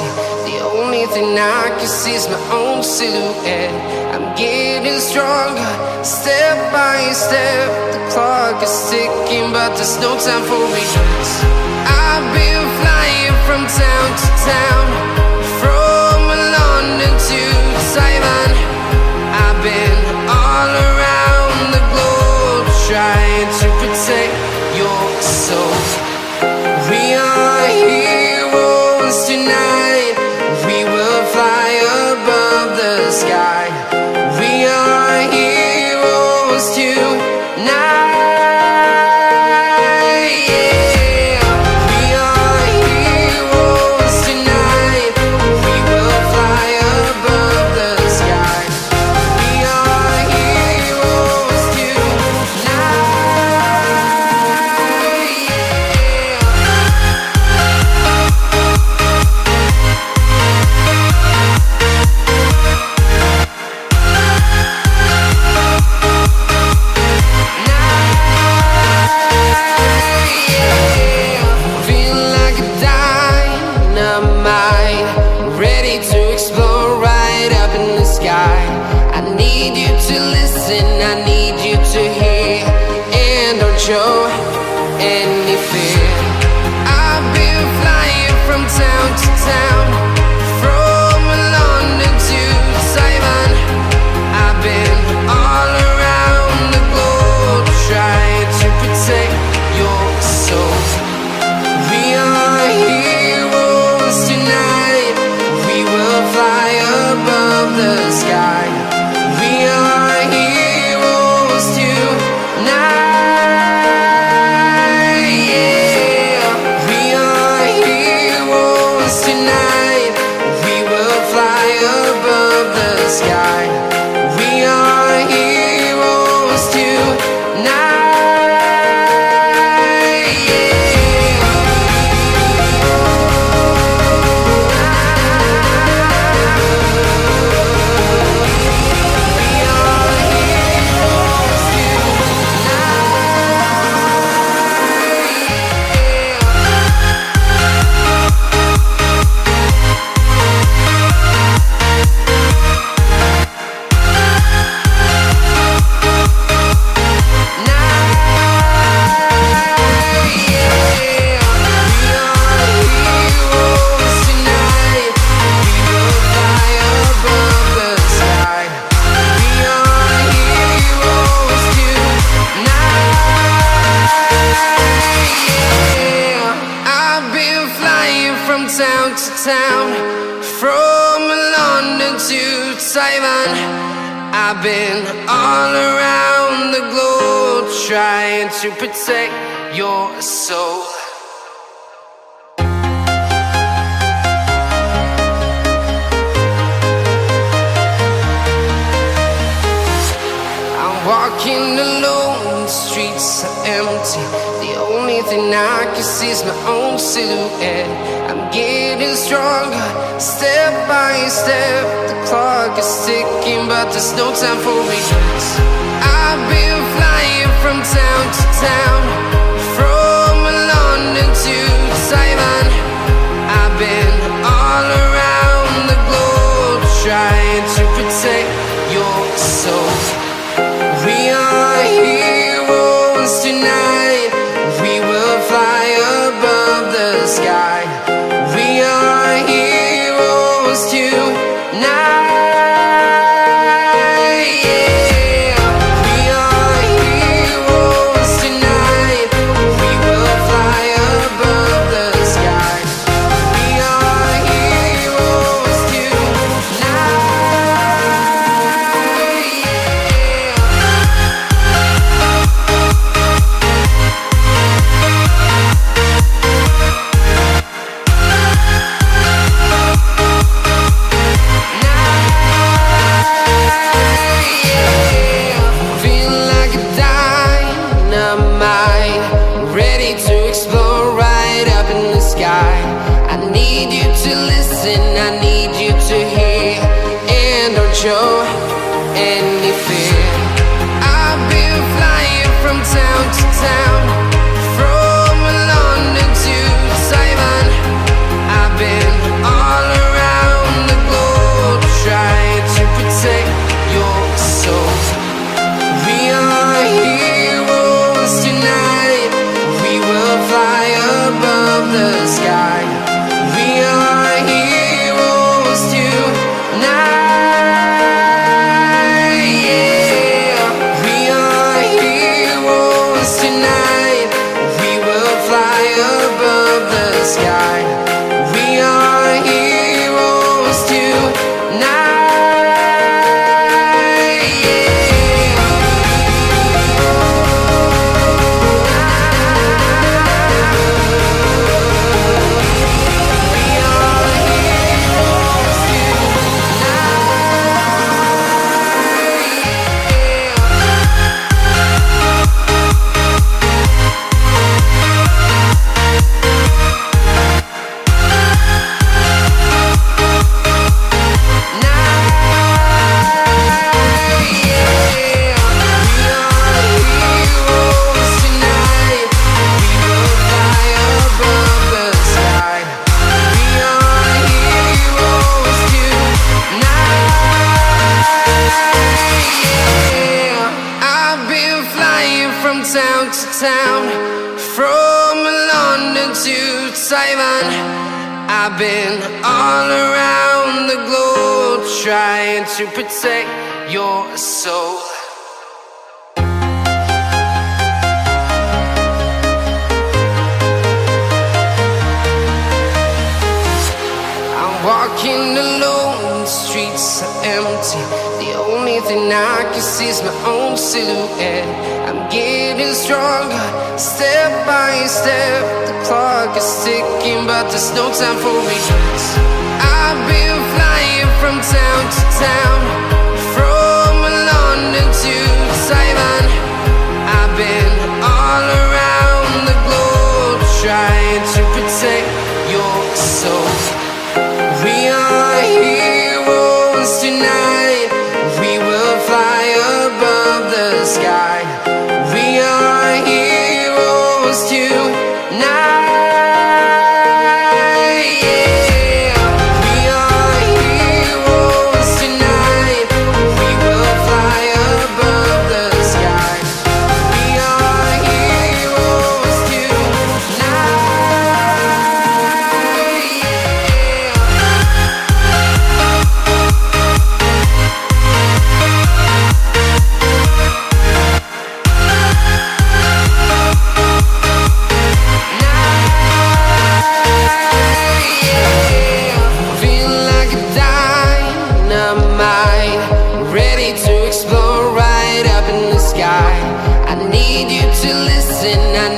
empty. The only thing I can see is my own silhouette. I'm getting stronger, step by step. The clock is ticking, but there's no time for regrets. I've been flying from town to town, from London to Taiwan. I've been all around the globe, trying to protect your soul. We are heroes tonight. We will fly above the sky. We are heroes tonight. Show any fear. I've been flying from town to town, from London to Taiwan. I've been all around the globe, trying to protect your soul. We are heroes tonight. We will fly above the sky. We are heroes tonight. Town to town, from London to Taiwan. I've been all around the globe, trying to protect your soul. I'm walking alone, the streets are empty. The only thing I can see is my own silhouette. I'm getting stronger, step by step. The clock is ticking, but there's no time for regrets. I've been flying from town to town, from London to Taiwan. I've been all around the globe, trying to protect your soul. We are heroes tonight. We will fly above the sky. We are heroes tonight. show any fear. I've been flying from town to town, from London to Taiwan. I've been all town to town, from London to Taiwan. I've been all around the globe trying to protect your soul. Walking alone, the streets are empty. The only thing I can see is my own silhouette. I'm getting stronger, step by step. The clock is ticking, but there's no time for regrets. I've been flying from town to town, from London to Taiwan. I've been all around the globe trying to protect your soul. We are heroes tonight. We will fly above the sky. We are heroes tonight. Yeah. We are heroes tonight. We will fly above the sky. We are heroes tonight. Ready to explore right up in the sky. I need you to listen. I